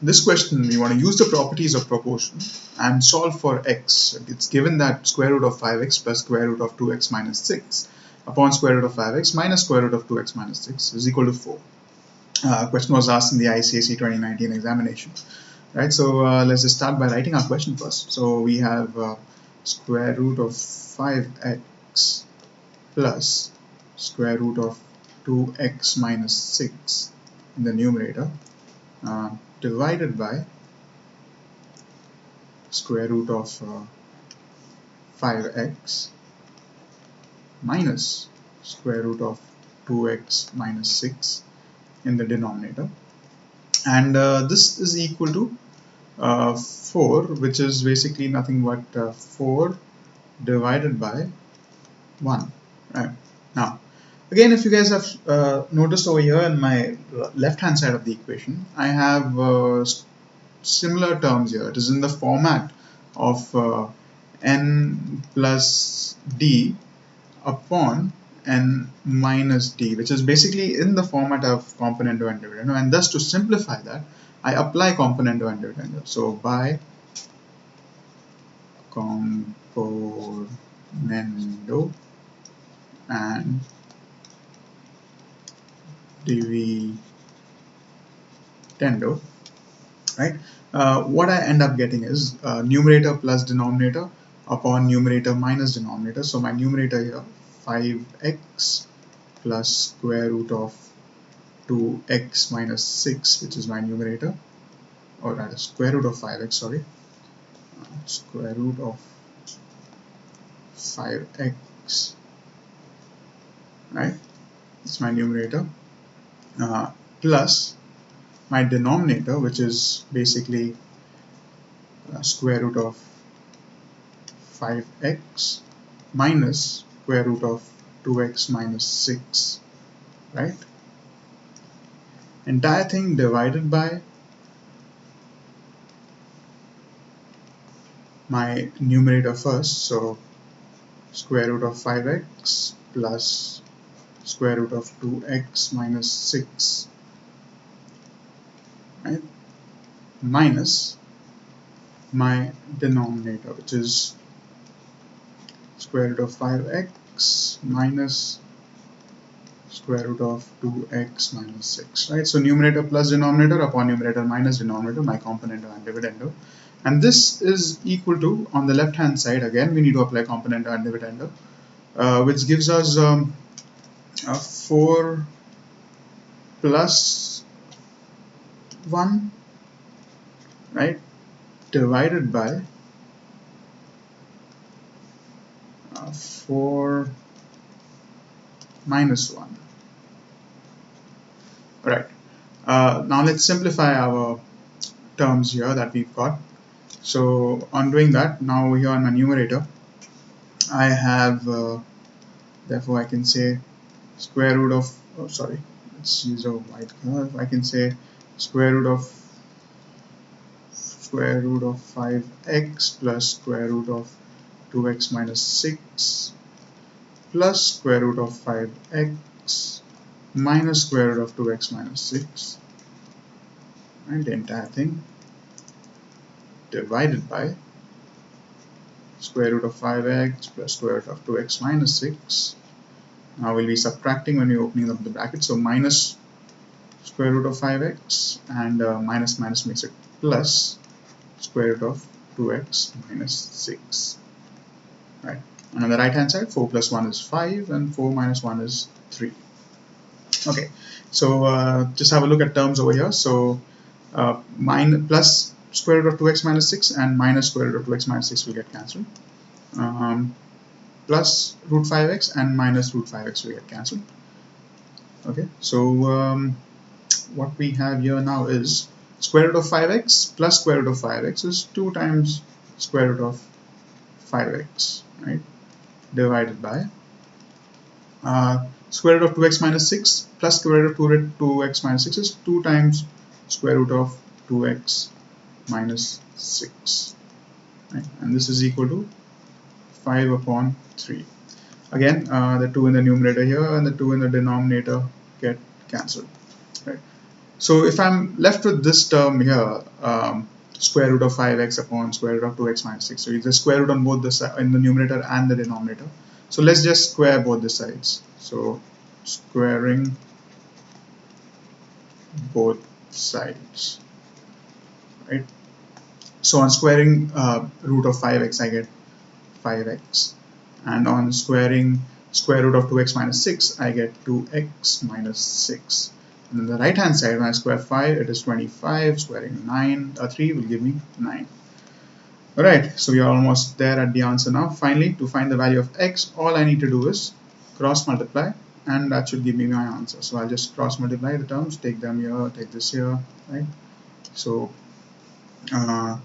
this question, we want to use the properties of proportion and solve for x. It's given that square root of 5x plus square root of 2x minus 6 upon square root of 5x minus square root of 2x minus 6 is equal to 4. Question was asked in the ICSE 2019 examination. Right, so let's just start by writing our question first. So we have square root of 5x plus square root of 2x minus 6 in the numerator divided by square root of 5x minus square root of 2x minus 6 in the denominator, and this is equal to 4, which is basically nothing but 4 divided by 1. Right. Now again, if you guys have noticed over here in my left hand side of the equation, I have similar terms here. It is in the format of n plus d upon n minus d, which is basically in the format of componendo and dividendo, and thus to simplify that, I apply componendo and dividendo. So by componendo and dividendo, right? What I end up getting is numerator plus denominator upon numerator minus denominator. So my numerator here, 5x plus square root of 2x minus 6, which is my numerator, or rather square root of 5x, sorry, square root of 5x, right? It's my numerator, plus my denominator, which is basically square root of 5x minus square root of 2x minus 6, right? Entire thing divided by my numerator first, so square root of 5x plus square root of 2x minus 6, right, minus my denominator, which is square root of 5x minus square root of 2x minus 6, right? So numerator plus denominator upon numerator minus denominator, my componendo and dividendo, and this is equal to, on the left hand side, again we need to apply componendo and dividendo, which gives us 4 plus 1, right, divided by 4 minus 1. Right. Now let's simplify our terms here that we've got. So on doing that, now over here on my numerator, I have, therefore I can say square root of, oh sorry, let's use a white color. I can say square root of 5x plus square root of 2x minus 6 plus square root of 5x minus square root of 2x minus 6, and the entire thing divided by square root of 5x plus square root of 2x minus 6. Now we'll be subtracting when we're opening up the bracket, so minus square root of 5x, and minus minus makes it plus square root of 2x minus 6, right? And on the right hand side, 4 plus 1 is 5 and 4 minus 1 is 3. Okay, so just have a look at terms over here. So plus square root of 2x minus 6 and minus square root of 2x minus 6 will get cancelled. Plus root 5x and minus root 5x will get cancelled. Okay, so what we have here now is square root of 5x plus square root of 5x is 2 times square root of 5x, right, divided by square root of 2x minus 6 plus square root of 2x minus 6 is 2 times square root of 2x minus 6, right? And this is equal to 5 upon 3. Again, the 2 in the numerator here and the 2 in the denominator get cancelled, right? So if I'm left with this term here, square root of 5x upon square root of 2x minus 6. So it's the square root on both the in the numerator and the denominator. So let's just square both the sides. So squaring both sides, right? So on squaring root of 5x, I get 5x, and on squaring square root of 2x minus 6, I get 2x minus 6. And on the right hand side, when I square 5, it is 25. Squaring 3 will give me 9. Alright, so we are almost there at the answer now. Finally, to find the value of x, all I need to do is cross multiply, and that should give me my answer. So I'll just cross multiply the terms, take them here, take this here, right? So 9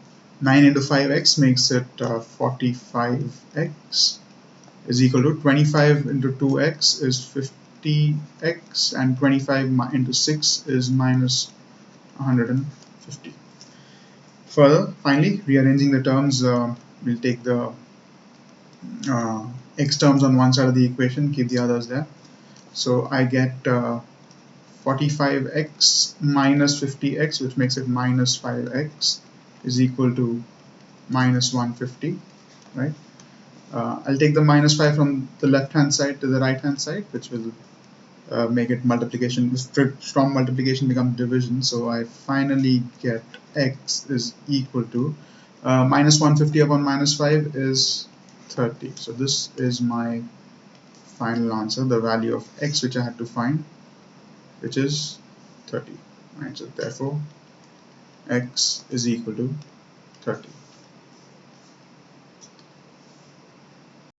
into 5x makes it 45x is equal to 25 into 2x is 50x, and 25 into 6 is minus 150. Further, finally, rearranging the terms, we'll take the x terms on one side of the equation, keep the others there. So I get 45x minus 50x, which makes it minus 5x, is equal to minus 150, right? I'll take the minus 5 from the left hand side to the right hand side, which will make it multiplication. From multiplication becomes division. So I finally get x is equal to minus 150 upon minus 5 is 30. So this is my final answer, the value of x which I had to find, which is 30. Right, so therefore x is equal to 30.